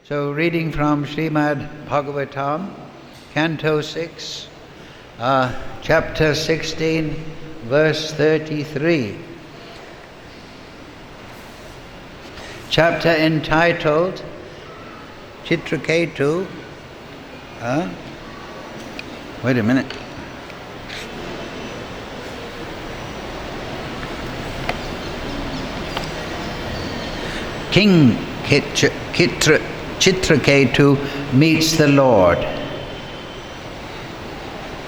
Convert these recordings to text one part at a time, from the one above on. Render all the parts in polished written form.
So reading from Srimad Bhagavatam, Canto 6, Chapter 16, verse 33. Chapter entitled Chitraketu. Wait a minute. King Chitraketu meets the Lord.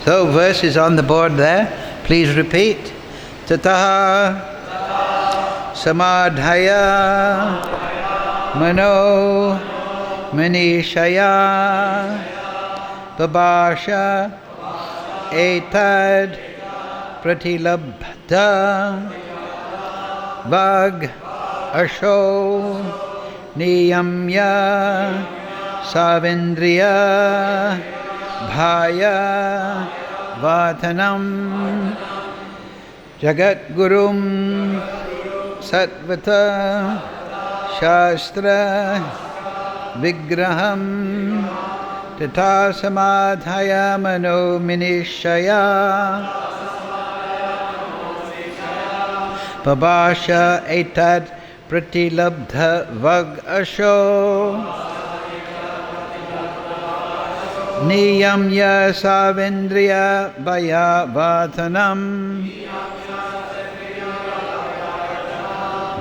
So verse is on the board there. Please repeat. Tataha samadhaya mano manishaya babasha etad pratilabdha vag asho niyamya savendriya bhaya vatanam jagat gurum satvata shastra vigraham tata samadhaya mano minishaya babasha etad pratilabdha vag asho niyamya savendriya bhaya vatanam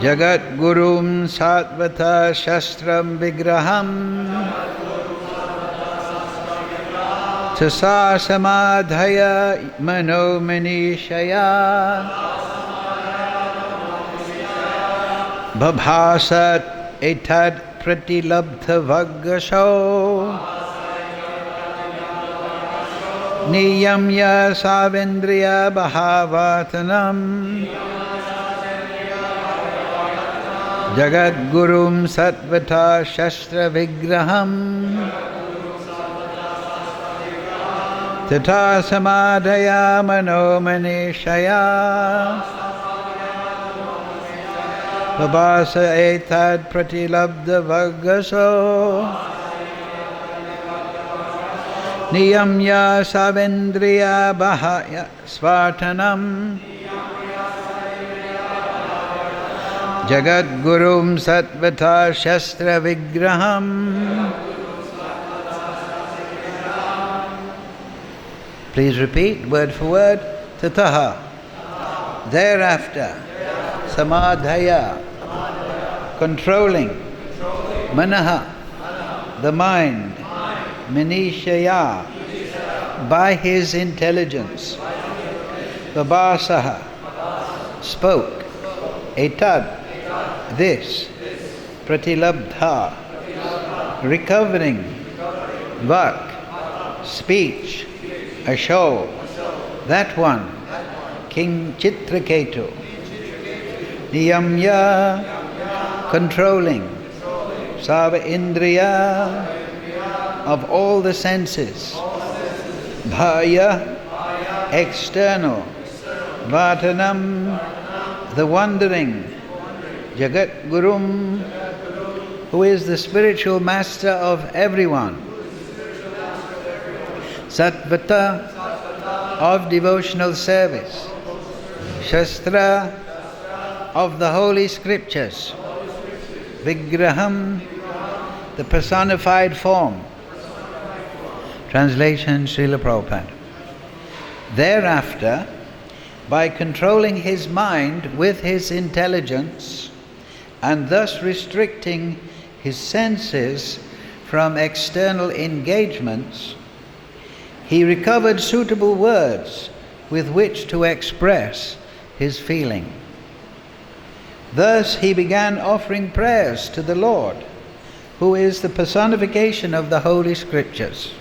jagat gurum satvata shastram vigraham tasa samadhaya mano manishaya babhasat etad pratilabdha vagasho niyamya savendriya bhavatanam jagat gurum satvata shastra vigraham tata samadhaya mano manishaya babasa etad pratilabdha vagaso niyamya savendriya bahaya svatanam jagat gurum satvata shastra vigraham. Please repeat word for word. Tataha. Thereafter. Samadhaya. Controlling. Manaha. The mind. Manishaya. By his intelligence. Babasaha. Spoke. Etad. This. Pratilabdha. Recovering. Vak. Speech. Asho. That one. King Chitraketu. Niyamya. Controlling. Sava Indriya. Of all the senses. Bhaya. External. Vatanam. The wandering. Jagat Gurum. Who is the spiritual master of everyone. Satvata. Of devotional service. Shastra. Of the holy scriptures. Vigraham. The personified form. Translation Srila Prabhupada. Thereafter, by controlling his mind with his intelligence and thus restricting his senses from external engagements, he recovered suitable words with which to express his feeling. Thus he began offering prayers to the Lord, who is the personification of the Holy Scriptures.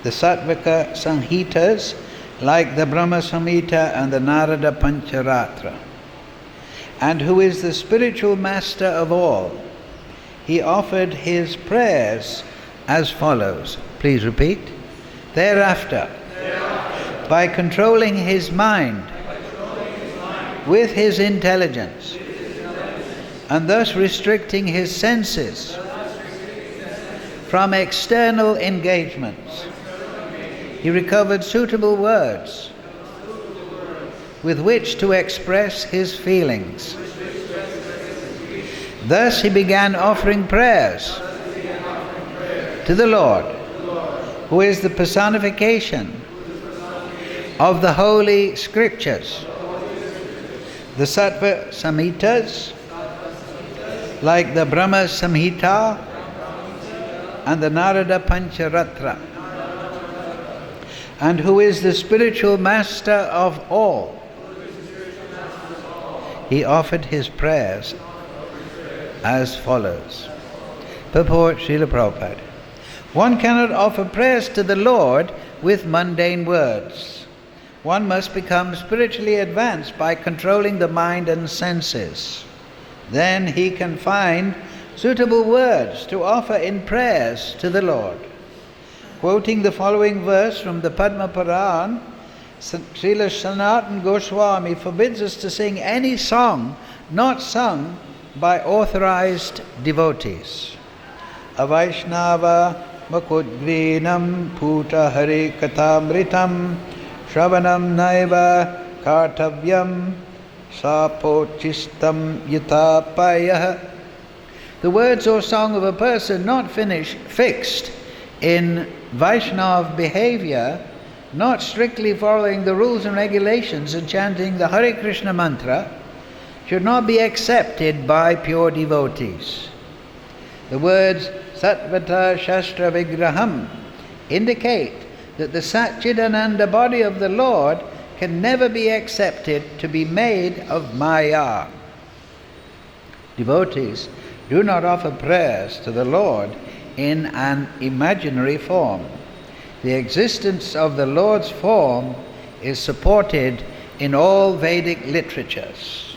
The Sattvika Samhitas, like the Brahma Samhita and the Narada Pancharatra, and who is the spiritual master of all, he offered his prayers as follows. Please repeat. Thereafter, by controlling his mind with his intelligence and thus restricting his senses from external engagements. He recovered suitable words with which to express his feelings. Thus he began offering prayers to the Lord, who is the personification of the Holy Scriptures. The Sattva Samhitas, like the Brahma Samhita and the Narada Pancharatra, and who is the spiritual master of all. He offered his prayers as follows. Purport Srila Prabhupada. One cannot offer prayers to the Lord with mundane words. One must become spiritually advanced by controlling the mind and senses. Then he can find suitable words to offer in prayers to the Lord. Quoting the following verse from the Padma Puran, Srila Sanatana Goswami forbids us to sing any song not sung by authorized devotees. Avaishnava Makudgrinam Puta Hari Katamritam Shravanam Naiva Kartavyam Sapochistam Yatapayah. The words or song of a person not fixed in Vaishnava behavior, not strictly following the rules and regulations and chanting the Hare Krishna mantra, should not be accepted by pure devotees. The words Satvata Shastra Vigraham indicate that the Satchidananda body of the Lord can never be accepted to be made of Maya. Devotees do not offer prayers to the Lord in an imaginary form. The existence of the Lord's form is supported in all Vedic literatures.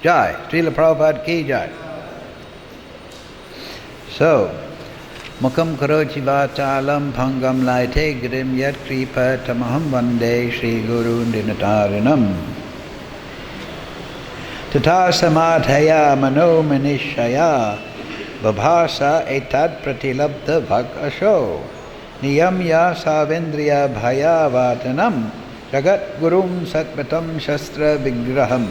Jai, Srila Prabhupada ki jai. So, Mukam karochi vachalam bhangam laite grim yat kripa tamaham vande Shri Guru Dinatarinam. Tata samadhaya mano manishaya vabhasa etad pratilabdha bhag asho niyamya savendriya bhaya vatanam jagat gurum satvatam shastra vigraham.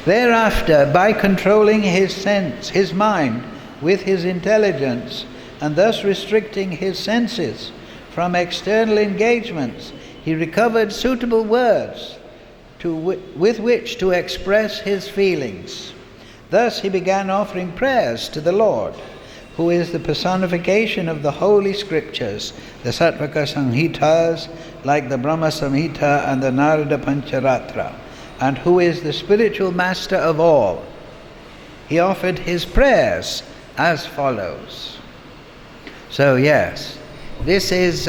Thereafter, by controlling his mind with his intelligence, and thus restricting his senses from external engagements, he recovered suitable words with which to express his feelings. Thus he began offering prayers to the Lord, who is the personification of the Holy Scriptures, the Sattvika Samhitas, like the Brahma Samhita and the Narada Pancharatra, and who is the spiritual master of all. He offered his prayers as follows. So yes, this is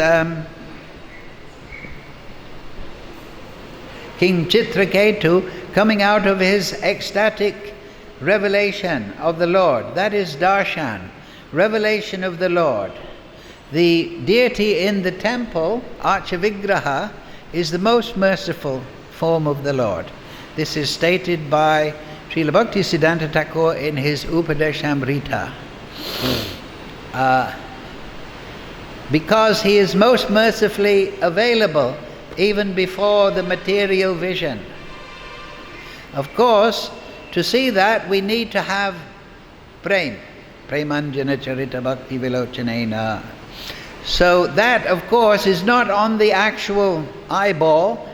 King Chitraketu coming out of his ecstatic revelation of the Lord. That is darshan, revelation of the Lord. The deity in the temple, Archavigraha, is the most merciful form of the Lord. This is stated by Srila Bhaktisiddhanta Thakur in his Upadeshamrita. Because he is most mercifully available even before the material vision. Of course, to see that we need to have premanjana charita bhakti vilochanena. So that, of course, is not on the actual eyeball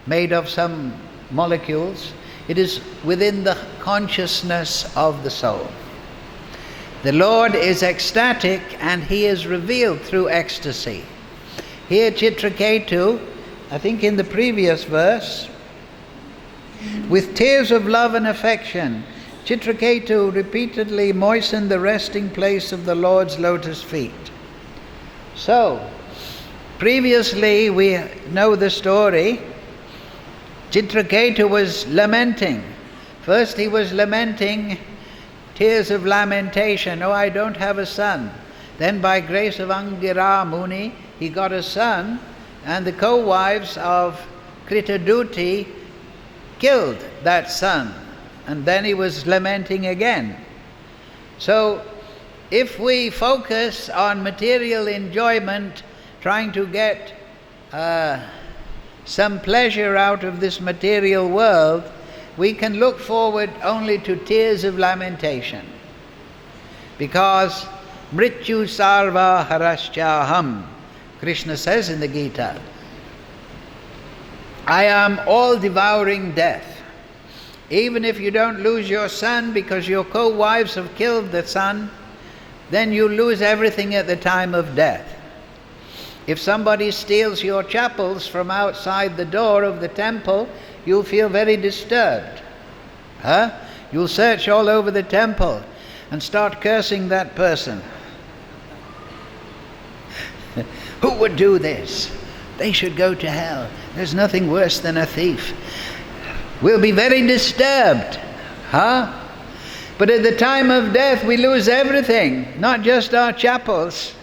made of some molecules. It is within the consciousness of the soul. The Lord is ecstatic and he is revealed through ecstasy. Here Chitraketu, I think in the previous verse, with tears of love and affection, Chitraketu repeatedly moistened the resting place of the Lord's lotus feet. So, previously we know the story. Chitraketu was lamenting. First he was lamenting, tears of lamentation, oh, I don't have a son. Then by grace of Angira Muni, he got a son, and the co-wives of Kritaduti killed that son. And then he was lamenting again. So if we focus on material enjoyment, trying to get some pleasure out of this material world, we can look forward only to tears of lamentation. Because mrityu sarva haraschaham, Krishna says in the Gita, I am all devouring death. Even if you don't lose your son because your co-wives have killed the son, then you lose everything at the time of death. If somebody steals your chapels from outside the door of the temple, you'll feel very disturbed. You'll search all over the temple and start cursing that person. Who would do this? They should go to hell. There's nothing worse than a thief. We'll be very disturbed. But at the time of death we lose everything, not just our chapels,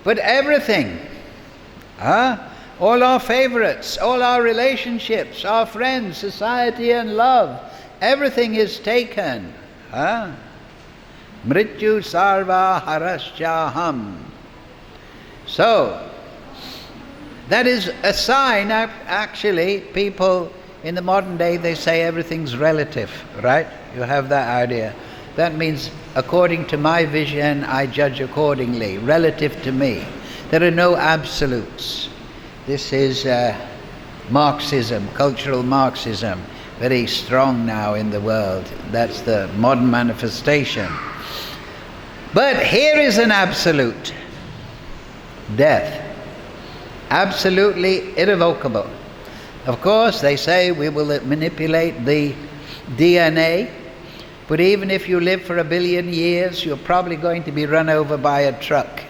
but everything. All our favorites, all our relationships, our friends, society and love, everything is taken. Mrityu sarva haraschaham. So, that is a sign. Actually, people in the modern day, they say everything's relative, right? You have that idea. That means, according to my vision, I judge accordingly, relative to me. There are no absolutes. This is Marxism, cultural Marxism, very strong now in the world. That's the modern manifestation. But here is an absolute. Death. Absolutely irrevocable. Of course, they say we will manipulate the DNA, but even if you live for 1 billion years, you're probably going to be run over by a truck.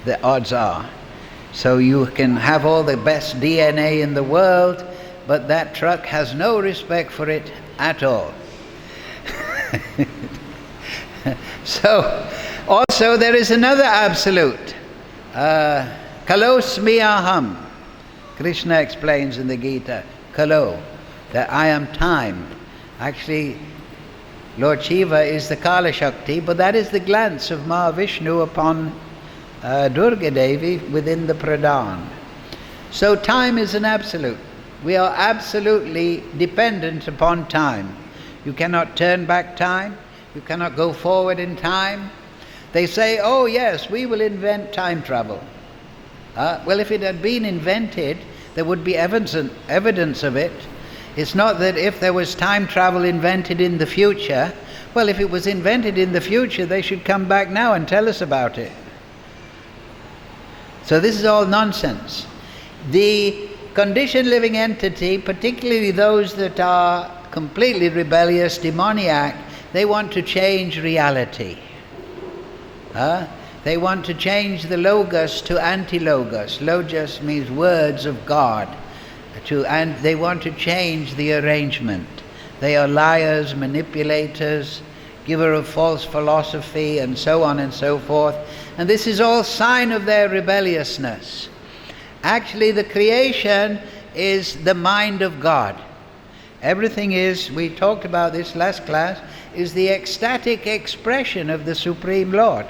The odds are. So you can have all the best DNA in the world, but that truck has no respect for it at all. So, also there is another absolute. Kalosmi aham. Krishna explains in the Gita, Kalo, that I am time. Actually, Lord Shiva is the Kala Shakti, but that is the glance of Mahavishnu upon Durga Devi within the Pradhan. So time is an absolute. We are absolutely dependent upon time. You cannot turn back time. You cannot go forward in time. They say, oh yes, we will invent time travel. Well, if it had been invented, there would be evidence of it. It's not that if there was time travel invented in the future, well, if it was invented in the future, they should come back now and tell us about it. So this is all nonsense. The conditioned living entity, particularly those that are completely rebellious, demoniac, they want to change reality. They want to change the logos to anti-logos. Logos means words of God. And they want to change the arrangement. They are liars, manipulators, giver of false philosophy, and so on and so forth. And this is all sign of their rebelliousness. Actually, the creation is the mind of God. Everything is, we talked about this last class, is the ecstatic expression of the Supreme Lord.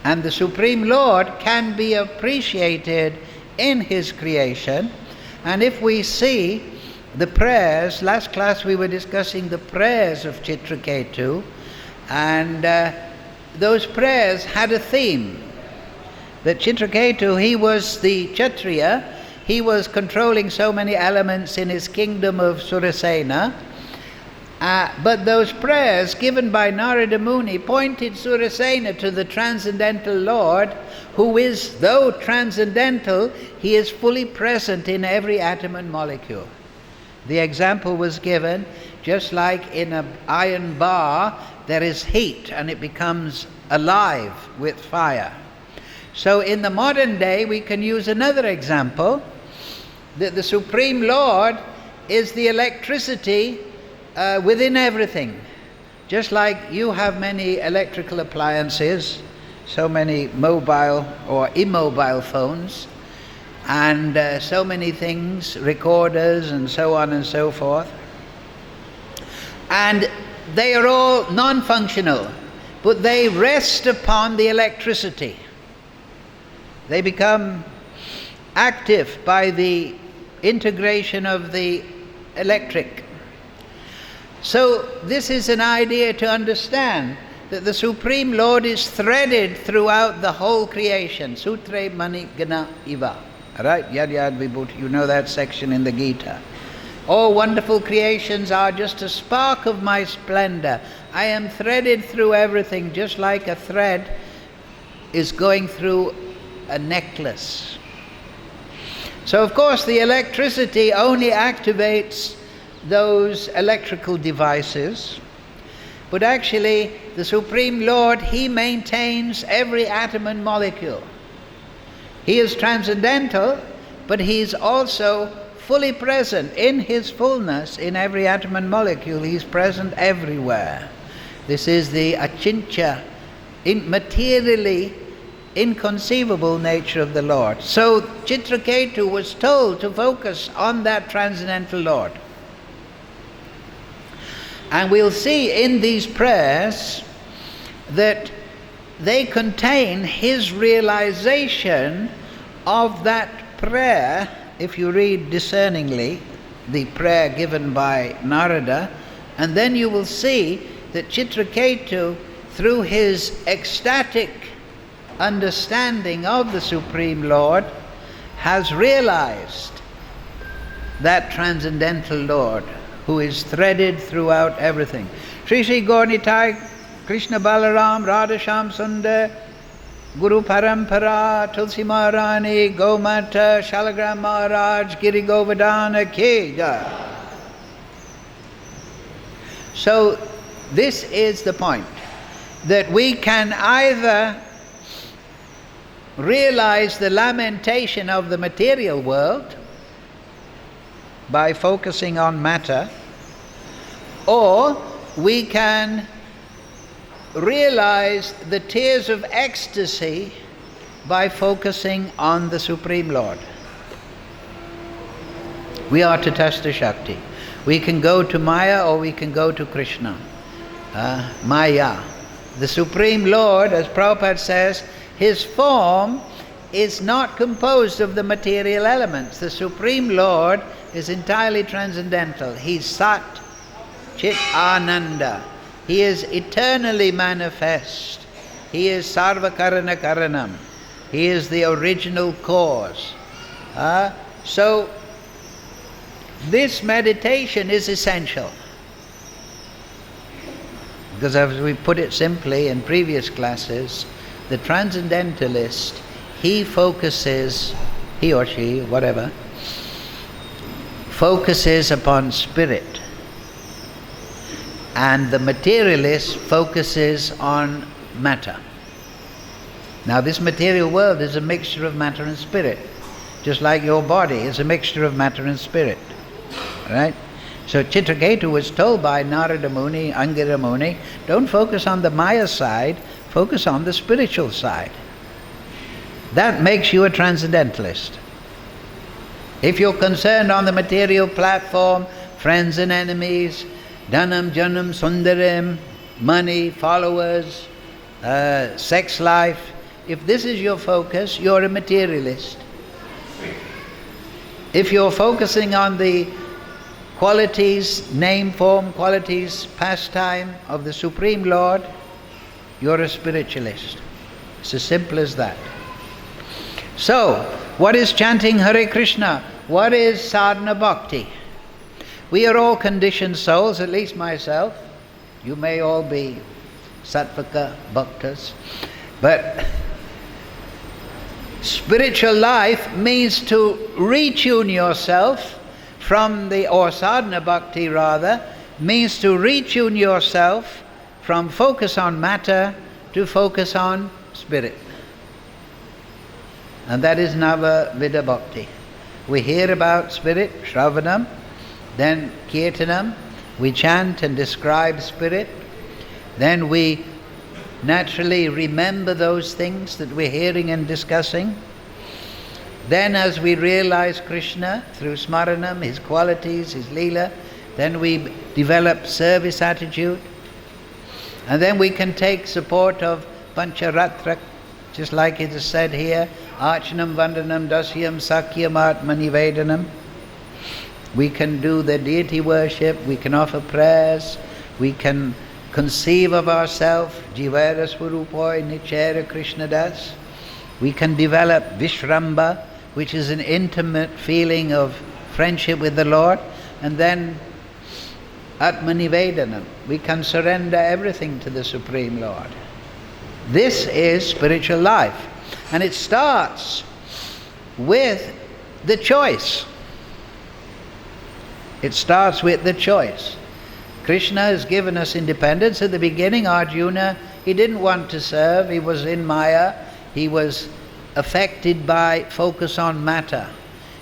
And the Supreme Lord can be appreciated in His creation. And if we see the prayers, last class we were discussing the prayers of Chitraketu, and those prayers had a theme. That Chitraketu, he was the Kshatriya, he was controlling so many elements in his kingdom of Surasena, but those prayers given by Narada Muni pointed Surasena to the transcendental Lord, who is, though transcendental, he is fully present in every atom and molecule. The example was given, just like in an iron bar, there is heat and it becomes alive with fire. So in the modern day, we can use another example, that the Supreme Lord is the electricity within everything. Just like you have many electrical appliances, so many mobile or immobile phones, and so many things, recorders and so on and so forth. And they are all non-functional. but they rest upon the electricity. They become active by the integration of the electric. So this is an idea to understand that the Supreme Lord is threaded throughout the whole creation. Sutre mani gana iva. Right? Yad yad vibhuti. You know that section in the Gita. All wonderful creations are just a spark of my splendor. I am threaded through everything, just like a thread is going through a necklace. So of course the electricity only activates those electrical devices, but actually the Supreme Lord, He maintains every atom and molecule. He is transcendental, but He is also fully present in His fullness in every atom and molecule. He is present everywhere. This is the achintya, materially inconceivable nature of the Lord. So Chitraketu was told to focus on that transcendental Lord. And we'll see in these prayers that they contain his realization of that prayer. If you read discerningly the prayer given by Narada, and then you will see that Chitraketu, through his ecstatic understanding of the Supreme Lord, has realized that transcendental Lord who is threaded throughout everything. Shri Shri Gaur Nitai, Krishna Balaram, Radha Shyam Sundar, Guru Parampara, Tulsi Maharani, Gomata, Shalagram Maharaj, Giri Govardhana Ki Jai. So this is the point, that we can either realize the lamentation of the material world by focusing on matter, or we can realize the tears of ecstasy by focusing on the Supreme Lord. We are Tatastha Shakti. We can go to Maya or we can go to Krishna. Maya. The Supreme Lord, as Prabhupada says, his form is not composed of the material elements. The Supreme Lord is entirely transcendental. He's Sat, Chit, Ananda. He is eternally manifest. He is Sarva Karana Karanam. He is the original cause. So this meditation is essential. Because as we put it simply in previous classes, the transcendentalist, he focuses, he or she, whatever, focuses upon spirit. And the materialist focuses on matter. Now this material world is a mixture of matter and spirit. Just like your body is a mixture of matter and spirit. Right? So Chitraketu was told by Narada Muni, Angira Muni, don't focus on the Maya side, focus on the spiritual side. That makes you a transcendentalist. If you're concerned on the material platform, friends and enemies, Dhanam, Janam, Sundaram, money, followers, sex life, if this is your focus, you're a materialist. If you're focusing on the qualities, name, form, qualities, pastime of the Supreme Lord, you're a spiritualist. It's as simple as that. So, what is chanting Hare Krishna? What is sadhana bhakti? We are all conditioned souls, at least myself. You may all be sattvika bhaktas. But spiritual life means to retune yourself from the, or sadhana bhakti rather, means to retune yourself from focus on matter to focus on spirit. And that is Nava Vida Bhakti. We hear about spirit, Shravanam, then Kirtanam, we chant and describe spirit, then we naturally remember those things that we're hearing and discussing. Then as we realize Krishna through Smaranam, his qualities, his Leela, then we develop service attitude. And then we can take support of Pancharatra, just like it is said here, Archanam Vandanam Dasyam Sakyam Atmani Vedanam. We can do the deity worship, we can offer prayers, we can conceive of ourselves, Jivara Swarupoi Nichera Krishnadas. We can develop Vishramba, which is an intimate feeling of friendship with the Lord, and then Atmanivedanam. We can surrender everything to the Supreme Lord. This is spiritual life, and it starts with the choice. It starts with the choice. Krishna has given us independence. At the beginning, Arjuna, he didn't want to serve. He was in Maya. He was affected by focus on matter.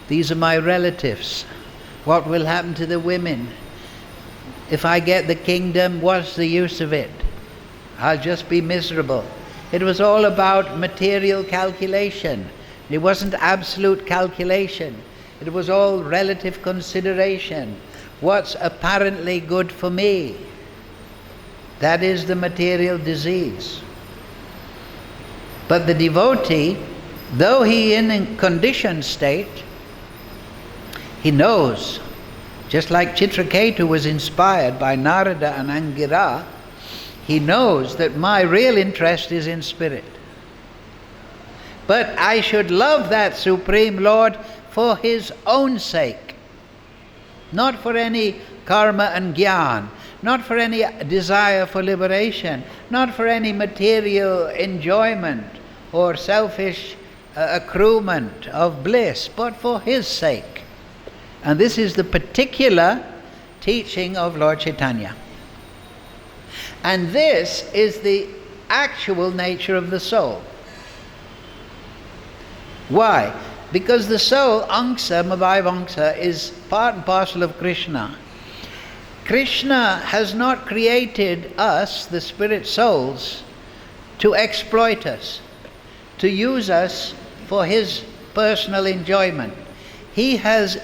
These are my relatives. What will happen to the women? If I get the kingdom, what's the use of it? I'll just be miserable. It was all about material calculation. It wasn't absolute calculation. It was all relative consideration. What's apparently good for me? That is the material disease. But the devotee, though he in a conditioned state, he knows, just like Chitraketu was inspired by Narada and Angira, he knows that my real interest is in spirit. But I should love that Supreme Lord for His own sake, not for any karma and jnana, not for any desire for liberation, not for any material enjoyment or selfish accruement of bliss, but for His sake. And this is the particular teaching of Lord Chaitanya. And this is the actual nature of the soul. Why? Because the soul, Angsa, Mavai is part and parcel of Krishna. Krishna has not created us, the spirit souls, to exploit us, to use us for His personal enjoyment. He has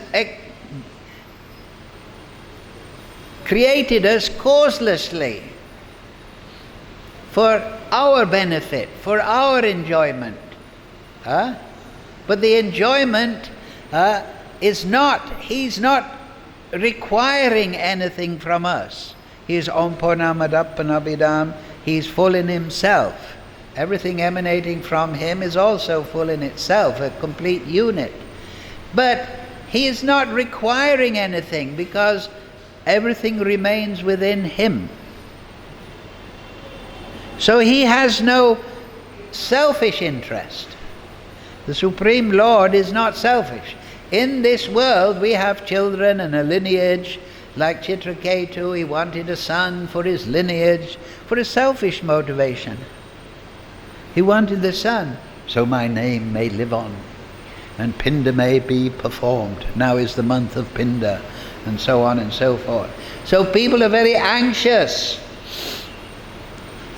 created us causelessly for our benefit, for our enjoyment. But the enjoyment is not, He's not requiring anything from us. He's Om Purnamadapanabhidam, He's full in Himself. Everything emanating from Him is also full in itself, a complete unit. But He is not requiring anything because everything remains within Him. So He has no selfish interest. The Supreme Lord is not selfish. In this world we have children and a lineage. Like Chitraketu, he wanted a son for his lineage, for a selfish motivation. He wanted the son, so my name may live on, and Pinda may be performed. Now is the month of Pinda, and so on and so forth. So people are very anxious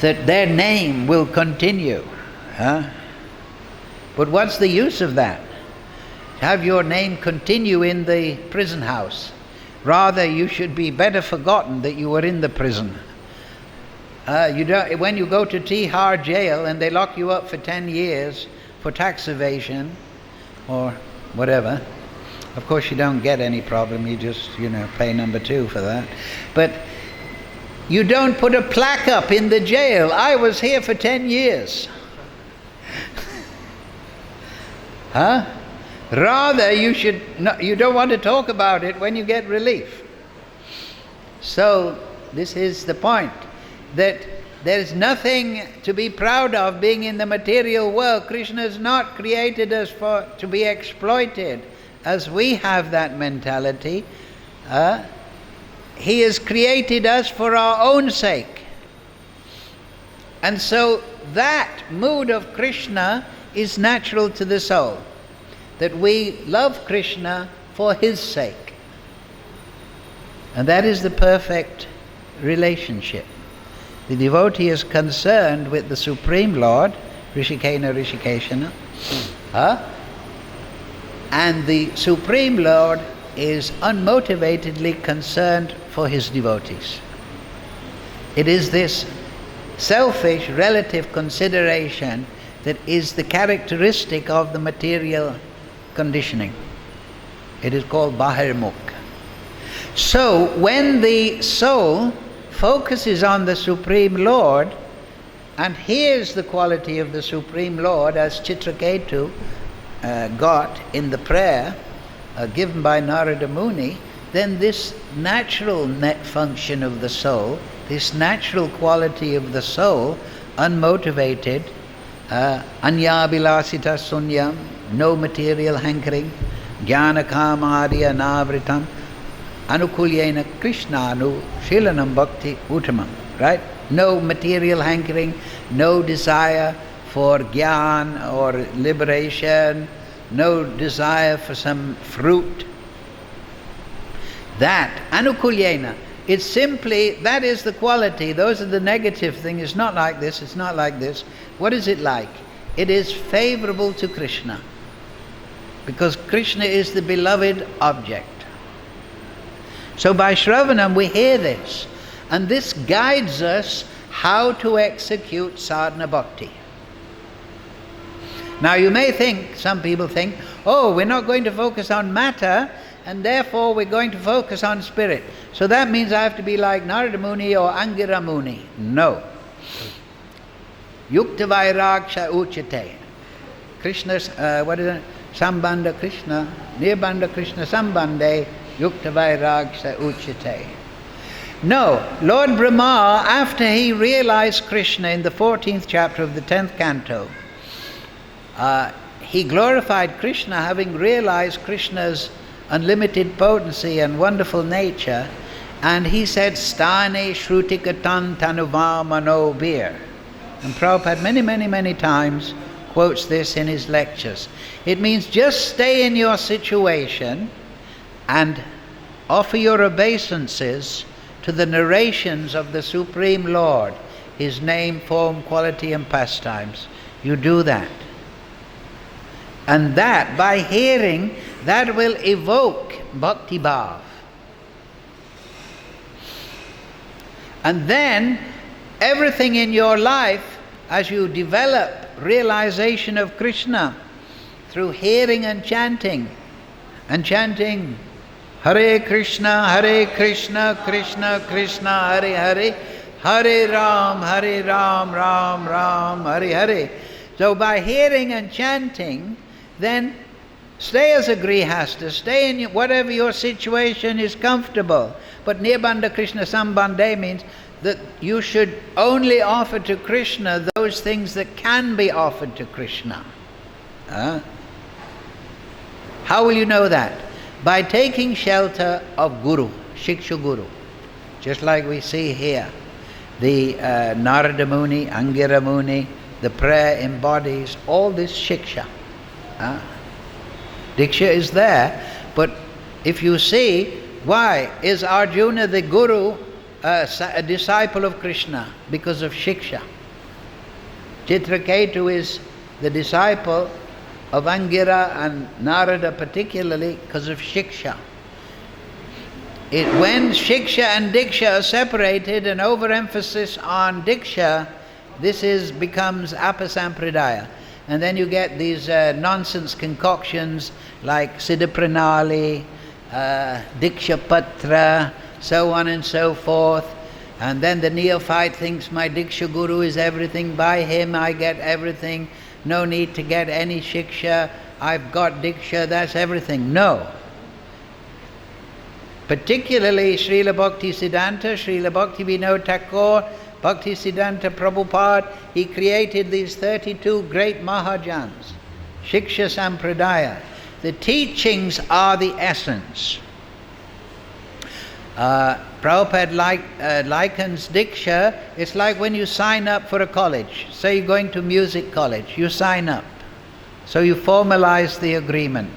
that their name will continue. But what's the use of that? Have your name continue in the prison house. Rather, you should be better forgotten that you were in the prison. When you go to Tihar jail and they lock you up for 10 years for tax evasion or whatever, of course you don't get any problem, you just, pay number 2 for that. But you don't put a plaque up in the jail, I was here for 10 years. Rather, you don't want to talk about it when you get relief. So, this is the point, that there is nothing to be proud of being in the material world. Krishna has not created us to be exploited, as we have that mentality. He has created us for our own sake. And so, that mood of Krishna is natural to the soul, that we love Krishna for His sake. And that is the perfect relationship. The devotee is concerned with the Supreme Lord, Rishikena Rishikeshana, and the Supreme Lord is unmotivatedly concerned for His devotees. It is this selfish relative consideration that is the characteristic of the material conditioning. It is called Bahirmukh. So when the soul focuses on the Supreme Lord and hears the quality of the Supreme Lord, as Chitraketu got in the prayer given by Narada Muni, then this natural net function of the soul, this natural quality of the soul, unmotivated, anyabhilasita sunyam, no material hankering, jnana kamadya navritam, anukulyena krishnanu shilanam bhakti uttamam, right? No material hankering, no desire for jnana or liberation, no desire for some fruit. That, anukulyena, it's simply, that is the quality. Those are the negative things. It's not like this, it's not like this. What is it like? It is favorable to Krishna, because Krishna is the beloved object. So by Shravanam we hear this, and this guides us how to execute sadhana bhakti. Now you may think, some people think, oh, we're not going to focus on matter, and therefore we're going to focus on spirit. So that means I have to be like Narada Muni or Angira Muni. No. Yukta Vairagsha Uchate. Krishna's, what is it? Sambandha Krishna, Nirbandha Krishna Sambandhe, Yukta Vairagsha Uchate. No, Lord Brahma, after he realized Krishna in the 14th chapter of the 10th canto, he glorified Krishna, having realized Krishna's unlimited potency and wonderful nature, and he said, Stane Shrutikatan Tanuva Mano Bir. And Prabhupada many times quotes this in his lectures. It means just stay in your situation and offer your obeisances to the narrations of the Supreme Lord, His name, form, quality and pastimes. You do that. And that, by hearing, that will evoke bhakti bhav. And then, everything in your life, as you develop realization of Krishna through hearing and chanting Hare Krishna, Krishna Krishna, Hare Hare, Hare Ram, Ram Ram, Hare Hare. So by hearing and chanting, then stay as a grihasta, stay in whatever your situation is comfortable. But Nirbandha Krishna Sambandhe means that you should only offer to Krishna those things that can be offered to Krishna. How will you know that? By taking shelter of Guru, Shiksha Guru. Just like we see here, the Narada Muni, Angira Muni, the prayer embodies all this Shiksha. Diksha is there, but if you see, why is Arjuna the Guru, a disciple of Krishna? Because of Shiksha. Chitraketu is the disciple of Angira and Narada particularly because of Shiksha. When Shiksha and Diksha are separated, and overemphasis on Diksha, this becomes Apasampradaya. And then you get these nonsense concoctions like Siddha Pranali, Diksha Patra, so on and so forth. And then the neophyte thinks my Diksha Guru is everything, by him I get everything, no need to get any Shiksha, I've got Diksha, that's everything. No. Particularly Srila Bhakti-siddhanta, Srila Bhakti-vinod Thakur, Bhakti-siddhanta Prabhupada, he created these 32 great Mahajans, Shiksha Sampradaya. The teachings are the essence. Prabhupada likens Diksha, it's like when you sign up for a college. Say you're going to music college, you sign up. So you formalize the agreement.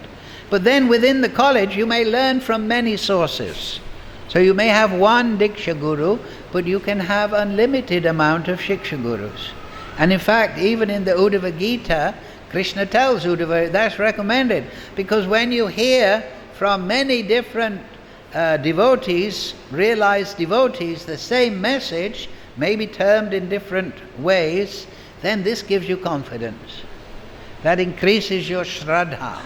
But then within the college you may learn from many sources. So you may have one Diksha Guru, but you can have unlimited amount of Shiksha Gurus. And in fact, even in the Bhagavad-Gita, Krishna tells Uddhava, that's recommended, because when you hear from many different devotees, realized devotees, the same message, may be termed in different ways, then this gives you confidence. That increases your shraddha.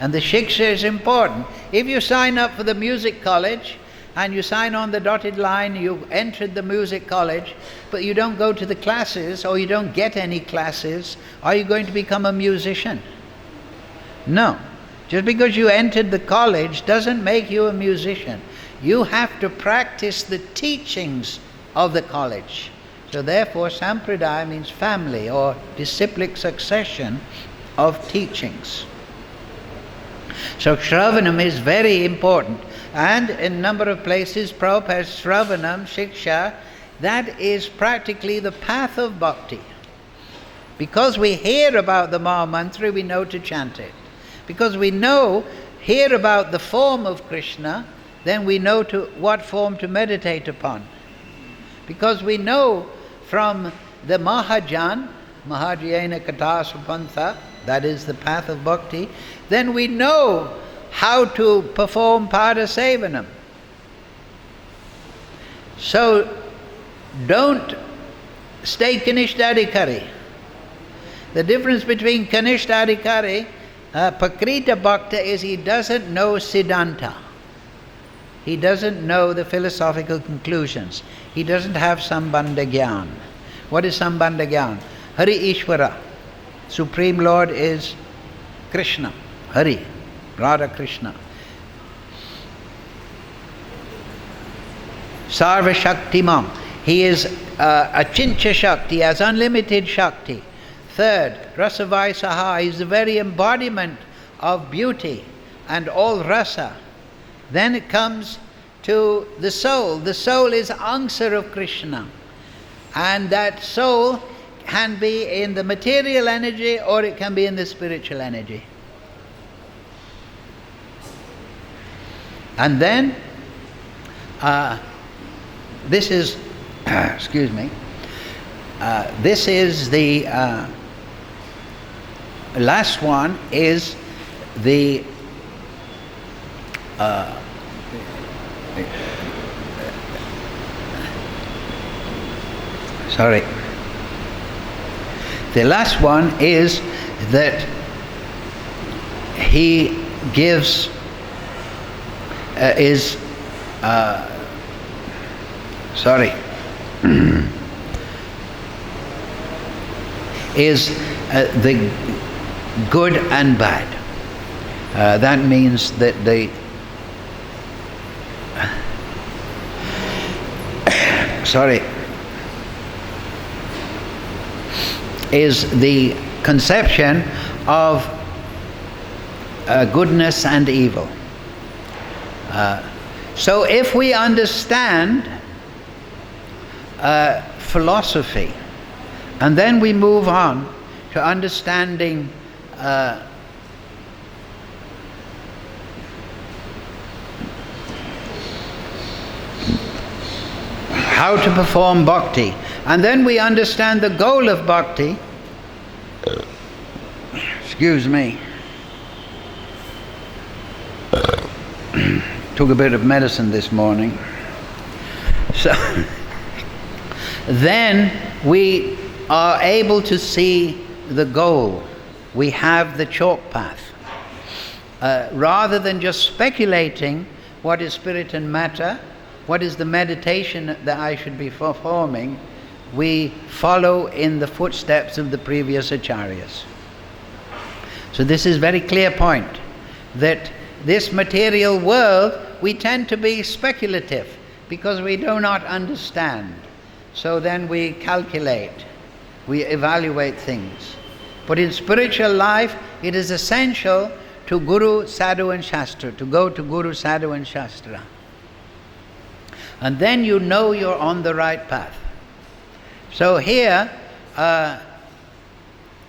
And the shiksha is important. If you sign up for the music college, and you sign on the dotted line, you've entered the music college, but you don't go to the classes, or you don't get any classes, are you going to become a musician? No. Just because you entered the college doesn't make you a musician. You have to practice the teachings of the college. So therefore, sampradaya means family or disciplic succession of teachings. So shravanam is very important. And in a number of places, Prabhupada says shravanam, shiksha, that is practically the path of bhakti. Because we hear about the Maha Mantra, we know to chant it. Because we hear about the form of Krishna, then we know to what form to meditate upon. Because we know from the Mahajan, Mahajayana Katha Supantha, that is the path of bhakti, then we know how to perform pada sevanam. So don't stay Kanishtadikari. The difference between Kanishtadikari, Pakrita Bhakta, is he doesn't know Siddhanta. He doesn't know the philosophical conclusions. He doesn't have Sambandha Gyan. What is Sambandha Gyan? Hari Ishvara. Supreme Lord is Krishna. Hari. Radha Krishna. Sarva Shaktimam. He is Achincha Shakti, he has unlimited Shakti. Third, Rasavaisaha, he is the very embodiment of beauty and all rasa. Then it comes to the soul. The soul is Angsar of Krishna. And that soul can be in the material energy or it can be in the spiritual energy. And then, this is, excuse me, this is the last one is the sorry. The last one is that he gives is the good and bad. That means that the is the conception of goodness and evil. So if we understand philosophy, and then we move on to understanding how to perform bhakti, and then we understand the goal of bhakti. Excuse me. Took a bit of medicine this morning. So then we are able to see the goal. We have the chalk path. Rather than just speculating what is spirit and matter, what is the meditation that I should be performing, we follow in the footsteps of the previous acharyas. So this is a very clear point, that this material world, we tend to be speculative because we do not understand. So then we calculate, we evaluate things. But in spiritual life, it is essential to Guru, Sadhu and Shastra, to go to Guru, Sadhu and Shastra. And then you know you're on the right path. So here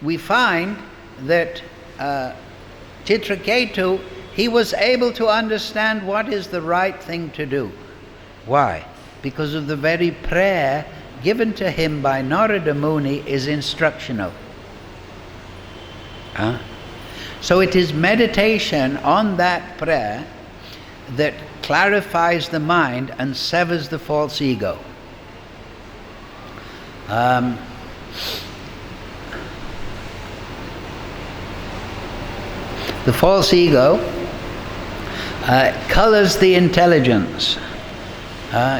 we find that Chitraketu, he was able to understand what is the right thing to do. Why? Because of the very prayer given to him by Narada Muni is instructional. So it is meditation on that prayer that clarifies the mind and severs the false ego. The false ego colors the intelligence,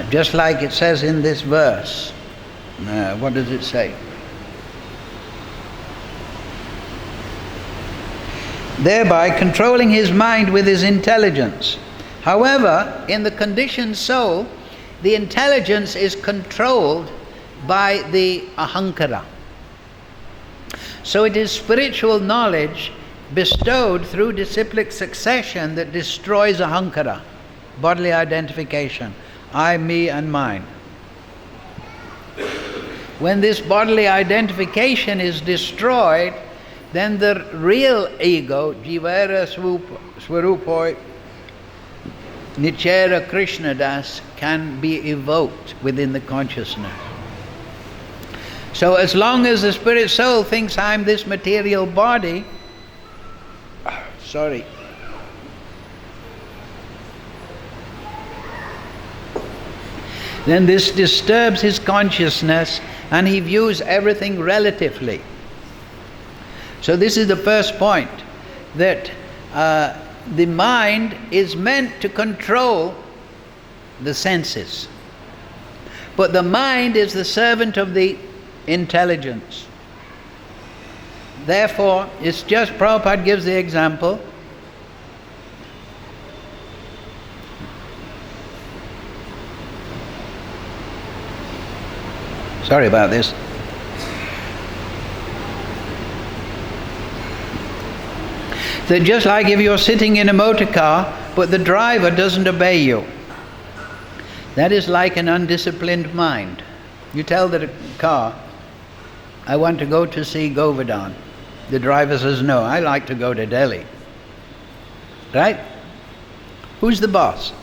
just like it says in this verse. What does it say? Thereby controlling his mind with his intelligence. However, in the conditioned soul, the intelligence is controlled by the ahankara. So it is spiritual knowledge bestowed through disciplic succession that destroys ahankara, bodily identification, I, me and mine. When this bodily identification is destroyed, then the real ego, Jivara Swarupoi Nichera Krishnadas, can be evoked within the consciousness. So as long as the spirit soul thinks I'm this material body, then this disturbs his consciousness and he views everything relatively. So this is the first point, that the mind is meant to control the senses. But the mind is the servant of the intelligence. Therefore, it's just, Prabhupada gives the example. Sorry about this. That just like if you're sitting in a motor car, but the driver doesn't obey you, that is like an undisciplined mind. You tell the car, I want to go to see Govardhan. The driver says, no, I like to go to Delhi. Right? Who's the boss?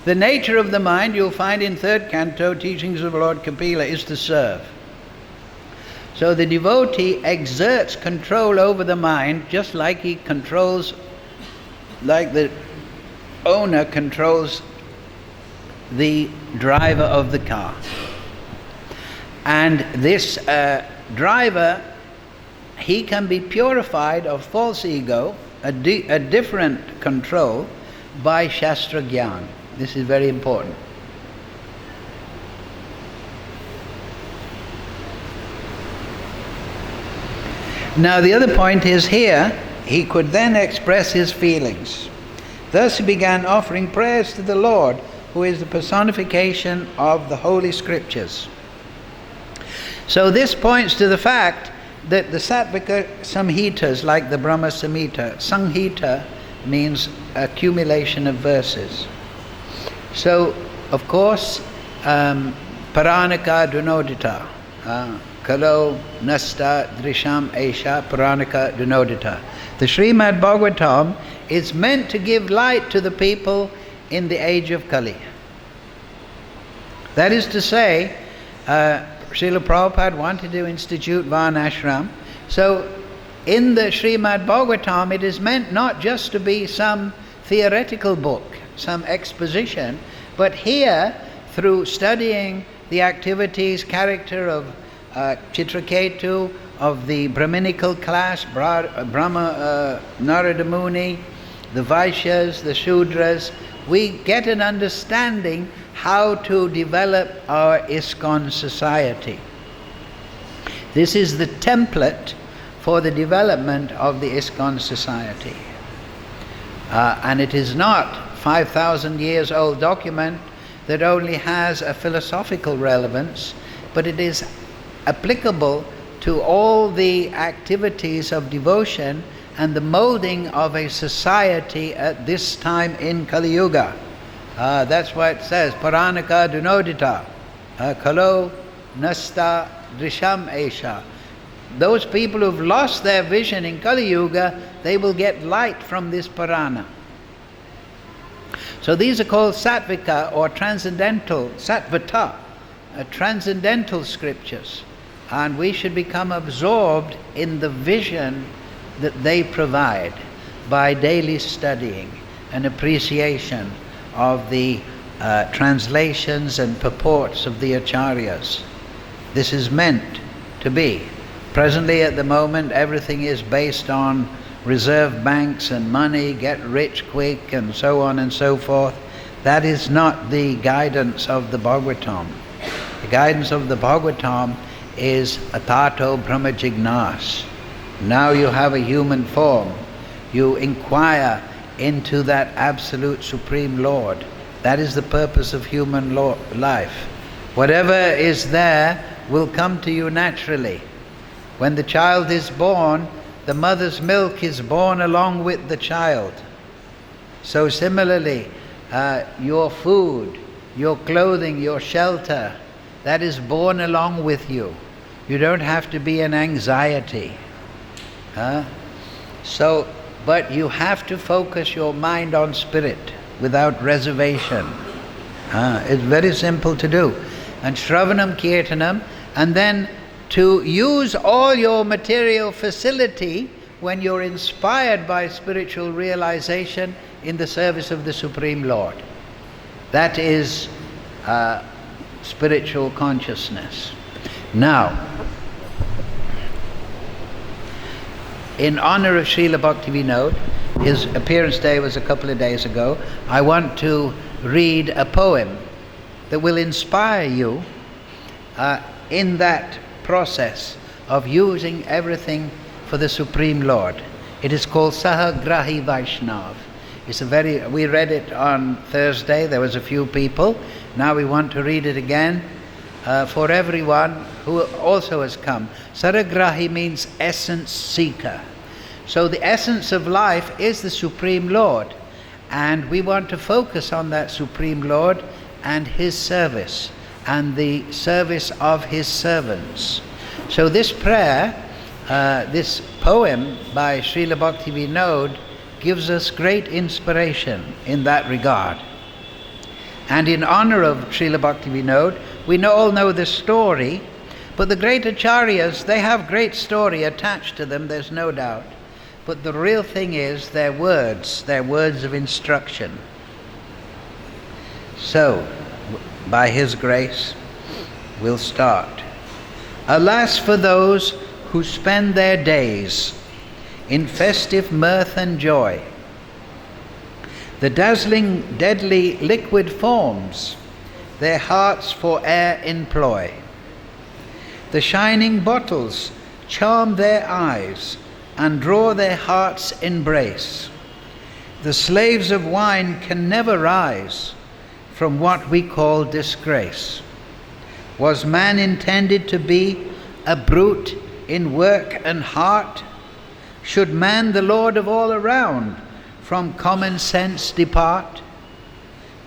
The nature of the mind, you'll find in 3rd canto, Teachings of Lord Kapila, is to serve. So the devotee exerts control over the mind just like he controls, like the owner controls the driver of the car. And this driver, he can be purified of false ego, a different control, by Shastra Gyan. This is very important. Now the other point is here, he could then express his feelings. Thus he began offering prayers to the Lord, who is the personification of the Holy Scriptures. So this points to the fact that the Sattvika Samhitas, like the Brahma Samhita, Samhita means accumulation of verses. So, of course, Paranaka Dunodita, Kalo Nasta Drisham Esha Paranaka Dunodita. The Srimad Bhagavatam is meant to give light to the people in the age of Kali. That is to say, Srila Prabhupada wanted to institute Varnashram. So in the Srimad Bhagavatam, it is meant not just to be some theoretical book, some exposition, but here, through studying the activities, character of Chitraketu, of the Brahminical class, Brahma, Narada Muni, the Vaishyas, the Shudras, we get an understanding how to develop our ISKCON society. This is the template for the development of the ISKCON society. And it is not 5,000 years old document that only has a philosophical relevance, but it is applicable to all the activities of devotion and the molding of a society at this time in Kali Yuga. That's why it says, Paranaka Dunodita, Kalo Nasta Drisham Esha. Those people who've lost their vision in Kali Yuga, they will get light from this Parana. So these are called Sattvika or transcendental, Sattvata, transcendental scriptures. And we should become absorbed in the vision that they provide by daily studying and appreciation of the translations and purports of the Acharyas. This is meant to be. Presently, at the moment, everything is based on reserve banks and money, get rich quick, and so on and so forth. That is not the guidance of the Bhagavatam. The guidance of the Bhagavatam is atato brahma jignas. Now you have a human form. You inquire into that absolute supreme Lord. That is the purpose of human life. Whatever is there will come to you naturally. When the child is born, the mother's milk is born along with the child. So similarly, your food, your clothing, your shelter, that is born along with you. You don't have to be an anxiety. But you have to focus your mind on spirit without reservation. It's very simple to do. And Shravanam Kirtanam, and then to use all your material facility when you're inspired by spiritual realization in the service of the Supreme Lord. That is spiritual consciousness. Now, in honor of Srila Bhakti-Vinod, his appearance day was a couple of days ago, I want to read a poem that will inspire you in that process of using everything for the Supreme Lord. It is called Sahagrahi Vaishnav. We read it on Thursday, there was a few people. Now we want to read it again for everyone who also has come. Sahagrahi means essence seeker. So the essence of life is the Supreme Lord, and we want to focus on that Supreme Lord and His service and the service of His servants. So this prayer, this poem by Srila Bhakti-Vinod gives us great inspiration in that regard. And in honor of Srila Bhakti-Vinod, we all know the story, but the great acharyas, they have great story attached to them, there's no doubt. But the real thing is their words of instruction. So, by His grace, we'll start. Alas for those who spend their days in festive mirth and joy. The dazzling, deadly liquid forms their hearts for air employ. The shining bottles charm their eyes and draw their hearts' embrace. The slaves of wine can never rise from what we call disgrace. Was man intended to be a brute in work and heart? Should man, the Lord of all around, from common sense depart?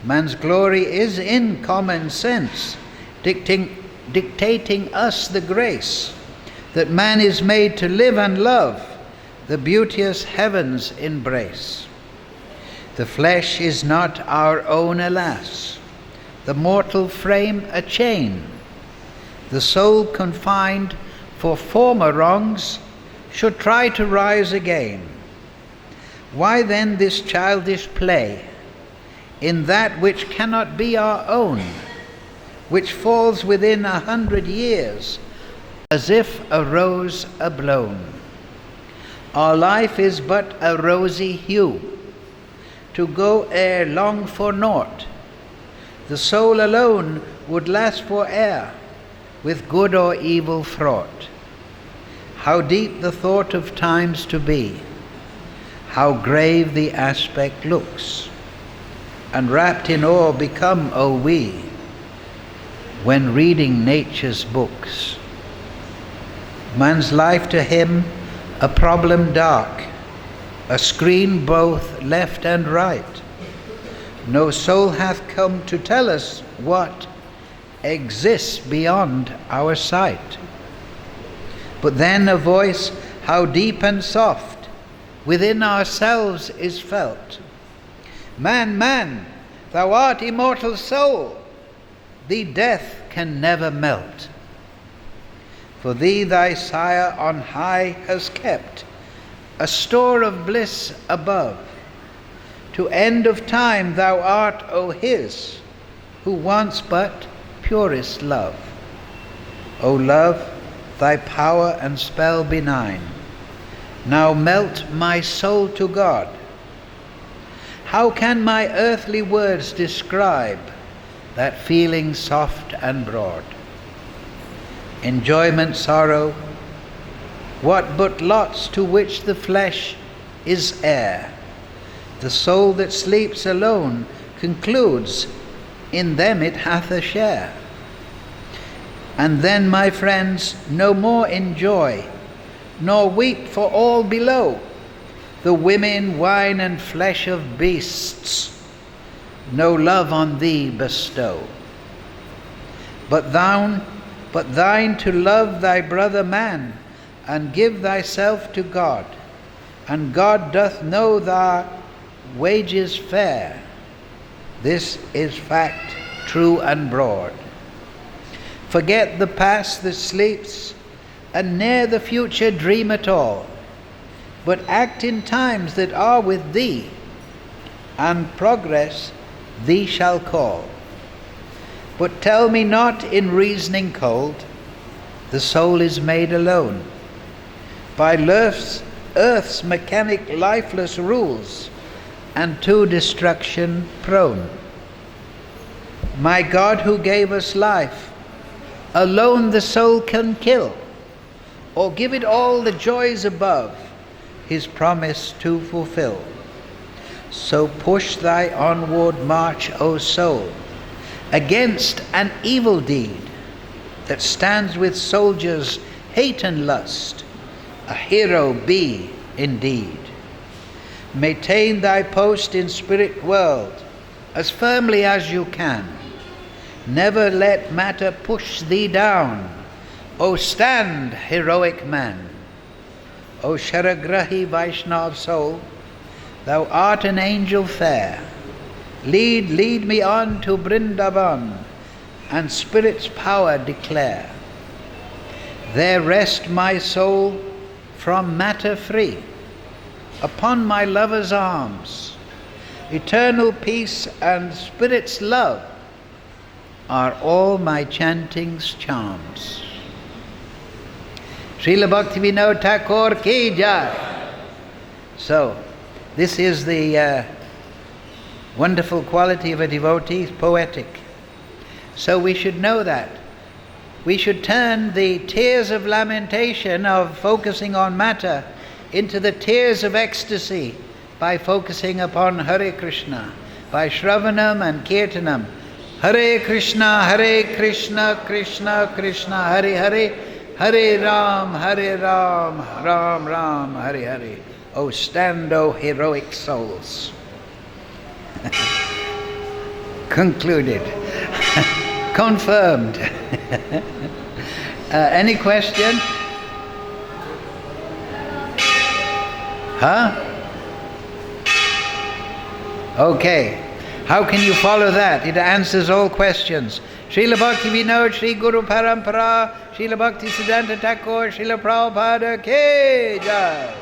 Man's glory is in common sense, dictating us the grace that man is made to live and love the beauteous heavens embrace. The flesh is not our own, alas, the mortal frame a chain, the soul confined for former wrongs should try to rise again. Why then this childish play in that which cannot be our own, which falls within 100 years, as if a rose ablown? Our life is but a rosy hue, to go ere long for naught. The soul alone would last for e'er, with good or evil fraught. How deep the thought of times to be, how grave the aspect looks, and wrapped in awe become, O we, when reading nature's books. Man's life to him a problem dark, a screen both left and right. No soul hath come to tell us what exists beyond our sight. But then a voice, how deep and soft, within ourselves is felt. Man, man, thou art immortal soul, thee death can never melt. For thee thy sire on high has kept a store of bliss above. To end of time thou art, O His, who wants but purest love. O love, thy power and spell benign, now melt my soul to God. How can my earthly words describe that feeling soft and broad? Enjoyment, sorrow, what but lots to which the flesh is heir? The soul that sleeps alone concludes in them it hath a share. And then, my friends, no more enjoy, nor weep for all below, the women, wine, and flesh of beasts, no love on thee bestow. But thine to love thy brother man, and give thyself to God, and God doth know thy wages fair. This is fact true and broad. Forget the past that sleeps, and ne'er the future dream at all, but act in times that are with thee, and progress thee shall call. But tell me not in reasoning cold, the soul is made alone by earth's mechanic lifeless rules, and to destruction prone. My God, who gave us life, alone the soul can kill, or give it all the joys above, his promise to fulfill. So push thy onward march, O soul, against an evil deed that stands with soldiers' hate and lust. A hero be indeed. Maintain thy post in spirit world as firmly as you can. Never let matter push thee down. O stand, heroic man. O Sharagrahi Vaishnav soul, thou art an angel fair. Lead me on to Vrindavan, and spirit's power declare. There rest my soul from matter free, upon my lover's arms. Eternal peace and spirit's love are all my chanting's charms. Srila Bhakti-Vinod Thakur ki jai. So, this is the wonderful quality of a devotee, poetic. So we should know that. We should turn the tears of lamentation of focusing on matter into the tears of ecstasy by focusing upon Hare Krishna, by Shravanam and Kirtanam. Hare Krishna, Krishna Krishna, Hare Hare, Hare Ram, Ram Ram, Hare Hare. O stand, O heroic souls. Concluded. Confirmed. Any question? Huh? Okay. How can you follow that? It answers all questions. Srila Bhakti-Vinod, Sri Guru Parampara, Srila Bhakti Siddhanta Thakur, Srila Prabhupada Ki Jai.